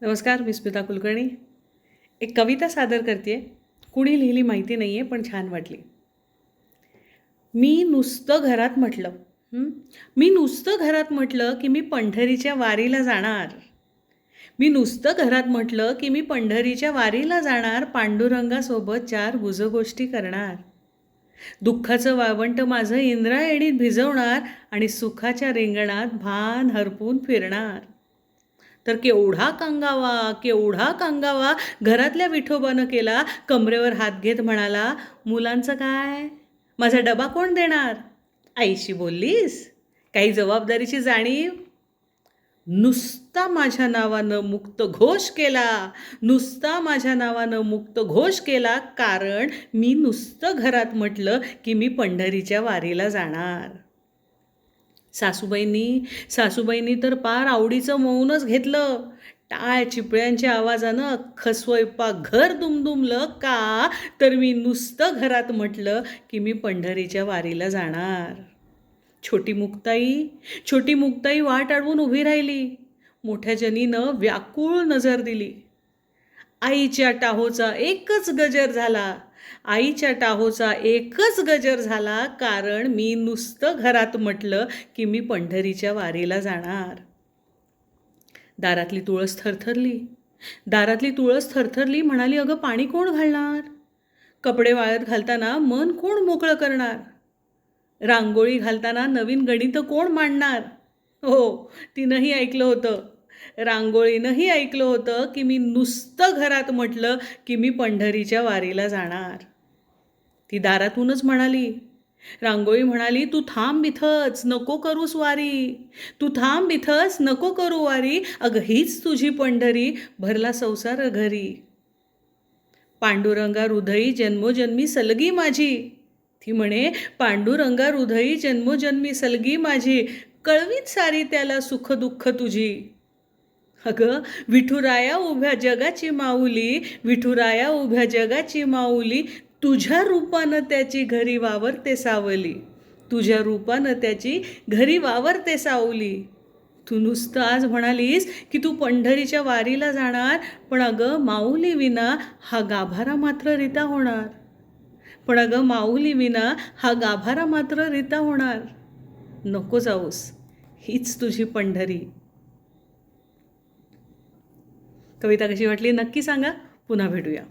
नमस्कार, मी स्मिता कुलकर्णी. एक कविता सादर करते आहे. कुणी लिहिली माहिती नाही आहे, पण छान वाटली. मी नुसतं घरात म्हटलं मी नुसतं घरात म्हटलं की मी पंढरीच्या वारीला जाणार. मी नुसतं घरात म्हटलं की मी पंढरीच्या वारीला जाणार, पांडुरंगासोबत 4 गुजगोष्टी करणार. दुःखाचं वाळवंट माझं इंद्रायणीत भिजवणार आणि सुखाच्या रिंगणात भान हरपून फिरणार. तर केवढा कांगावा घरातल्या विठोबानं केला. कमरेवर हात घेत म्हणाला, मुलांचं काय, माझा डबा कोण देणार. आईशी बोललीस, काही जबाबदारीची जाणीव. नुसता माझ्या नावानं मुक्त घोष केला, नुसता माझ्या नावानं मुक्त घोष केला, कारण मी नुसतं घरात म्हटलं की मी पंढरीच्या वारीला जाणार. सासूबाईंनी तर पार आवडीचं मौनच घेतलं. टाळ चिपळ्यांच्या आवाजानं अख्खं स्वयंपाक घर दुमदुमलं. का तर मी नुसतं घरात म्हटलं की मी पंढरीच्या वारीला जाणार. छोटी मुक्ताई वाट अडवून उभी राहिली. मोठ्या जनीनं व्याकुळ नजर दिली. आईच्या टाहोचा एकच गजर झाला, कारण मी नुसतं घरात म्हटलं की मी पंढरीच्या वारीला जाणार. दारातली तुळस थरथरली, म्हणाली, अगं पाणी कोण घालणार. कपडे वाळत घालताना मन कोण मोकळं करणार. रांगोळी घालताना नवीन गणितं कोण मांडणार. हो, तिनंही ऐकलं होतं. रांगोळीनंही ऐकलं होतं की मी नुसतं घरात म्हटलं की मी पंढरीच्या वारीला जाणार. ती दारातूनच म्हणाली. रांगोळी म्हणाली, तू थांब इथंच, नको करूस वारी. अगं हीच तुझी पंढरी, भरला संसार घरी. पांडुरंगा हृदयी जन्मोजन्मी सलगी माझी. ती म्हणे, पांडुरंगा हृदयी जन्मोजन्मी सलगी माझी, कळवीत सारी त्याला सुख दुःख तुझी. अगं विठुराया उभ्या जगाची माऊली, तुझ्या रूपानं त्याची घरी वावरते सावली. तू नुसतं आज म्हणालीस की तू पंढरीच्या वारीला जाणार, पण अगं माऊली विना हा गाभारा मात्र रिता होणार. नको जाऊस, हीच तुझी पंढरी. कविता कशी वाटली नक्की सांगा. पुन्हा भेटूया.